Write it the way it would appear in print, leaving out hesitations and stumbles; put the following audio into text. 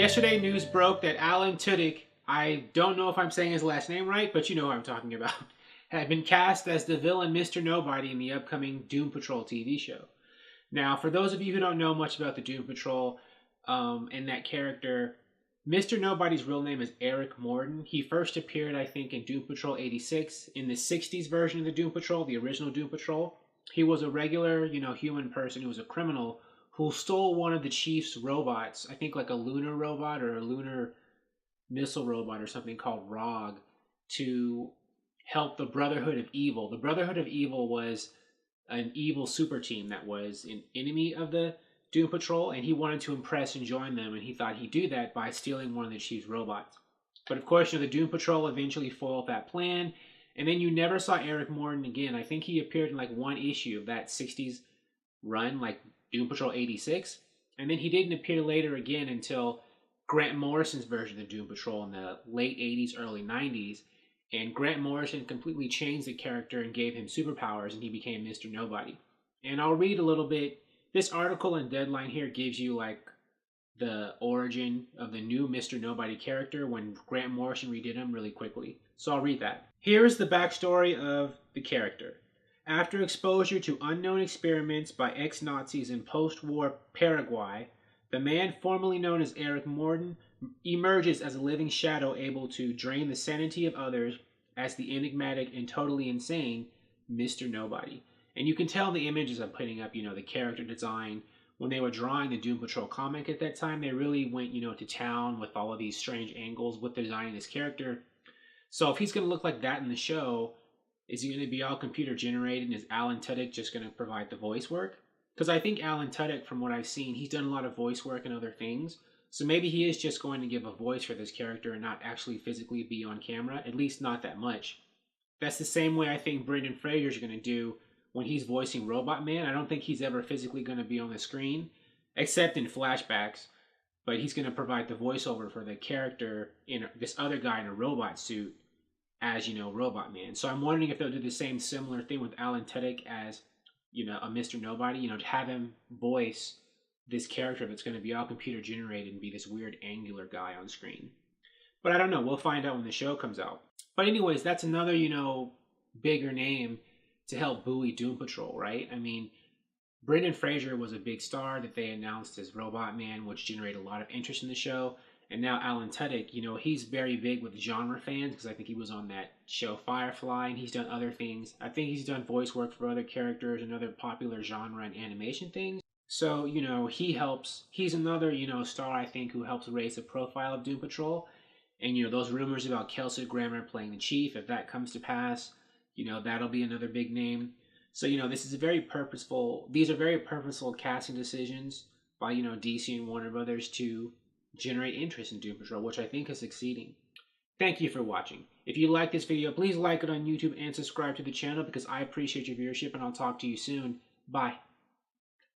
Yesterday, news broke that Alan Tudyk, I don't know if I'm saying his last name right, but you know who I'm talking about, had been cast as the villain Mr. Nobody in the upcoming Doom Patrol TV show. Now, for those of you who don't know much about the Doom Patrol and that character, Mr. Nobody's real name is Eric Morden. He first appeared, I think, in Doom Patrol 86, in the 60s version of the Doom Patrol, the original Doom Patrol. He was a regular, human person who was a criminal who stole one of the chief's robots, I think like a lunar robot or a lunar missile robot or something called ROG, to help the Brotherhood of Evil. The Brotherhood of Evil was an evil super team that was an enemy of the Doom Patrol, and he wanted to impress and join them, and he thought he'd do that by stealing one of the chief's robots. But of course, the Doom Patrol eventually foiled that plan, and then you never saw Eric Morden again. I think he appeared in like one issue of that 60s run, like Doom Patrol 86, and then he didn't appear later again until Grant Morrison's version of Doom Patrol in the late 80s, early 90s, and Grant Morrison completely changed the character and gave him superpowers, and he became Mr. Nobody. And I'll read a little bit. This article in Deadline here gives you like the origin of the new Mr. Nobody character when Grant Morrison redid him really quickly. So I'll read that. Here is the backstory of the character. After exposure to unknown experiments by ex-Nazis in post-war Paraguay, the man formerly known as Eric Morden emerges as a living shadow able to drain the sanity of others as the enigmatic and totally insane Mr. Nobody. And you can tell in the images I'm putting up, the character design. When they were drawing the Doom Patrol comic at that time, they really went, to town with all of these strange angles with designing this character. So if he's going to look like that in the show, is he going to be all computer generated, and is Alan Tudyk just going to provide the voice work? Because I think Alan Tudyk, from what I've seen, he's done a lot of voice work and other things. So maybe he is just going to give a voice for this character and not actually physically be on camera, at least not that much. That's the same way I think Brendan Fraser is going to do when he's voicing Robotman. I don't think he's ever physically going to be on the screen, except in flashbacks. But he's going to provide the voiceover for the character, this other guy in a robot suit, as, Robotman. So I'm wondering if they'll do the same similar thing with Alan Tudyk as, a Mr. Nobody, to have him voice this character that's going to be all computer generated and be this weird angular guy on screen. But I don't know. We'll find out when the show comes out. But anyways, that's another, bigger name to help buoy Doom Patrol, right? I mean, Brendan Fraser was a big star that they announced as Robotman, which generated a lot of interest in the show. And now Alan Tudyk, he's very big with genre fans because I think he was on that show Firefly, and he's done other things. I think he's done voice work for other characters and other popular genre and animation things. So, he's another, star I think who helps raise the profile of Doom Patrol. And, those rumors about Kelsey Grammer playing the chief, if that comes to pass, that'll be another big name. So, these are very purposeful casting decisions by, DC and Warner Brothers to generate interest in Doom Patrol, which I think is succeeding. Thank you for watching. If you like this video, please like it on YouTube and subscribe to the channel because I appreciate your viewership, and I'll talk to you soon. Bye.